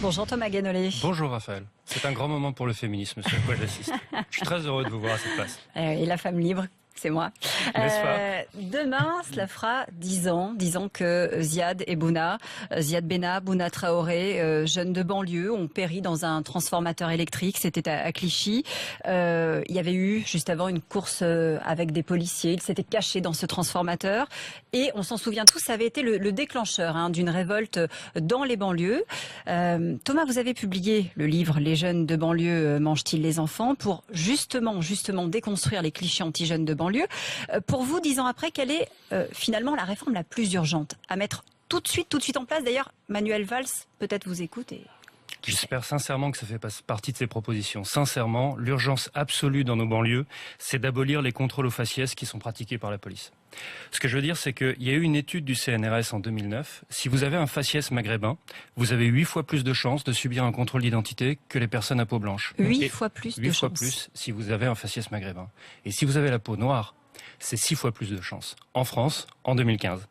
Bonjour Thomas Guénolé. Bonjour Raphaël. C'est un grand moment pour le féminisme, ce à quoi j'assiste. Je suis très heureux de vous voir à cette place. Et la femme libre, c'est moi. N'est-ce pas ? Demain, cela fera 10 ans que Ziad et Bouna, Ziad Benna, Bouna Traoré, jeunes de banlieue, ont péri dans un transformateur électrique. C'était à Clichy. Il y avait eu juste avant une course avec des policiers. Ils s'étaient cachés dans ce transformateur. Et on s'en souvient tous, ça avait été le déclencheur d'une révolte dans les banlieues. Thomas, vous avez publié le livre « Les jeunes de banlieue mangent-ils les enfants ?» pour justement déconstruire les clichés anti-jeunes de banlieue. Pour vous, 10 ans après, quelle est finalement la réforme la plus urgente à mettre tout de suite en place? D'ailleurs, Manuel Valls, peut-être vous écoute. J'espère sincèrement que ça fait partie de ces propositions. Sincèrement, l'urgence absolue dans nos banlieues, c'est d'abolir les contrôles aux faciès qui sont pratiqués par la police. Ce que je veux dire, c'est qu'il y a eu une étude du CNRS en 2009. Si vous avez un faciès maghrébin, vous avez 8 fois plus de chances de subir un contrôle d'identité que les personnes à peau blanche. 8 fois plus de 8 fois chances. plus si vous avez un faciès maghrébin. Et si vous avez la peau noire, c'est 6 fois plus de chances. En France, en 2015.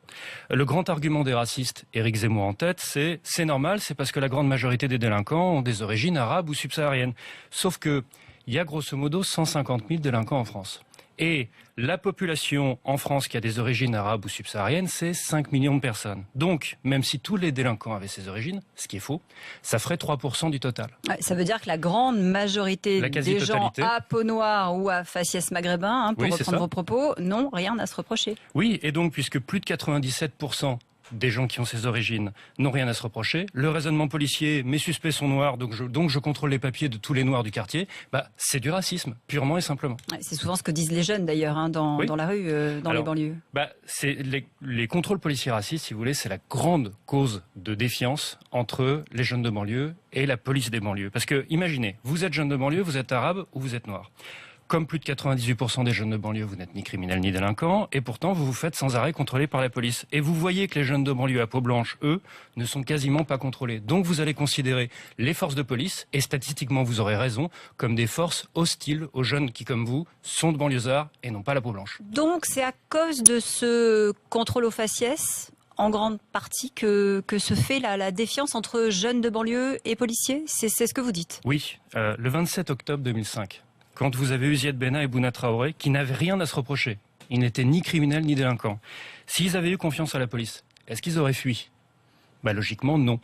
Le grand argument des racistes, Éric Zemmour en tête, c'est normal, c'est parce que la grande majorité des délinquants ont des origines arabes ou subsahariennes. Sauf que il y a grosso modo 150 000 délinquants en France. Et la population en France qui a des origines arabes ou subsahariennes, c'est 5 millions de personnes. Donc, même si tous les délinquants avaient ces origines, ce qui est faux, ça ferait 3% du total. Ouais, ça veut dire que la grande majorité des gens à peau noire ou à faciès maghrébin, pour reprendre vos propos, n'ont rien à se reprocher. Oui, et donc, puisque plus de 97% des gens qui ont ces origines n'ont rien à se reprocher. Le raisonnement policier, mes suspects sont noirs, donc je contrôle les papiers de tous les noirs du quartier. C'est du racisme, purement et simplement. Ouais, c'est souvent ce que disent les jeunes d'ailleurs, dans la rue, les banlieues. C'est les contrôles policiers racistes, si vous voulez, c'est la grande cause de défiance entre les jeunes de banlieue et la police des banlieues. Parce que, imaginez, vous êtes jeune de banlieue, vous êtes arabe ou vous êtes noir. Comme plus de 98% des jeunes de banlieue, vous n'êtes ni criminels ni délinquants, et pourtant vous vous faites sans arrêt contrôler par la police. Et vous voyez que les jeunes de banlieue à peau blanche, eux, ne sont quasiment pas contrôlés. Donc vous allez considérer les forces de police, et statistiquement vous aurez raison, comme des forces hostiles aux jeunes qui, comme vous, sont de banlieusards et n'ont pas la peau blanche. Donc c'est à cause de ce contrôle aux faciès en grande partie que se fait la défiance entre jeunes de banlieue et policiers? C'est ce que vous dites? Oui, le 27 octobre 2005. Quand vous avez eu Ziad Benna et Bouna Traoré, qui n'avaient rien à se reprocher. Ils n'étaient ni criminels ni délinquants. S'ils avaient eu confiance à la police, est-ce qu'ils auraient fui? Logiquement, non.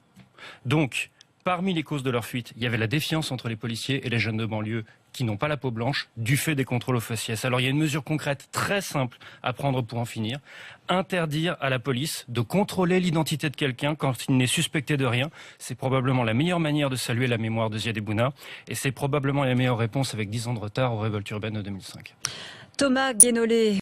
Donc, parmi les causes de leur fuite, il y avait la défiance entre les policiers et les jeunes de banlieue qui n'ont pas la peau blanche du fait des contrôles aux faciès. Alors il y a une mesure concrète très simple à prendre pour en finir. Interdire à la police de contrôler l'identité de quelqu'un quand il n'est suspecté de rien. C'est probablement la meilleure manière de saluer la mémoire de Ziad et Bouna. Et c'est probablement la meilleure réponse avec 10 ans de retard aux révoltes urbaines de 2005. Thomas Guénolé.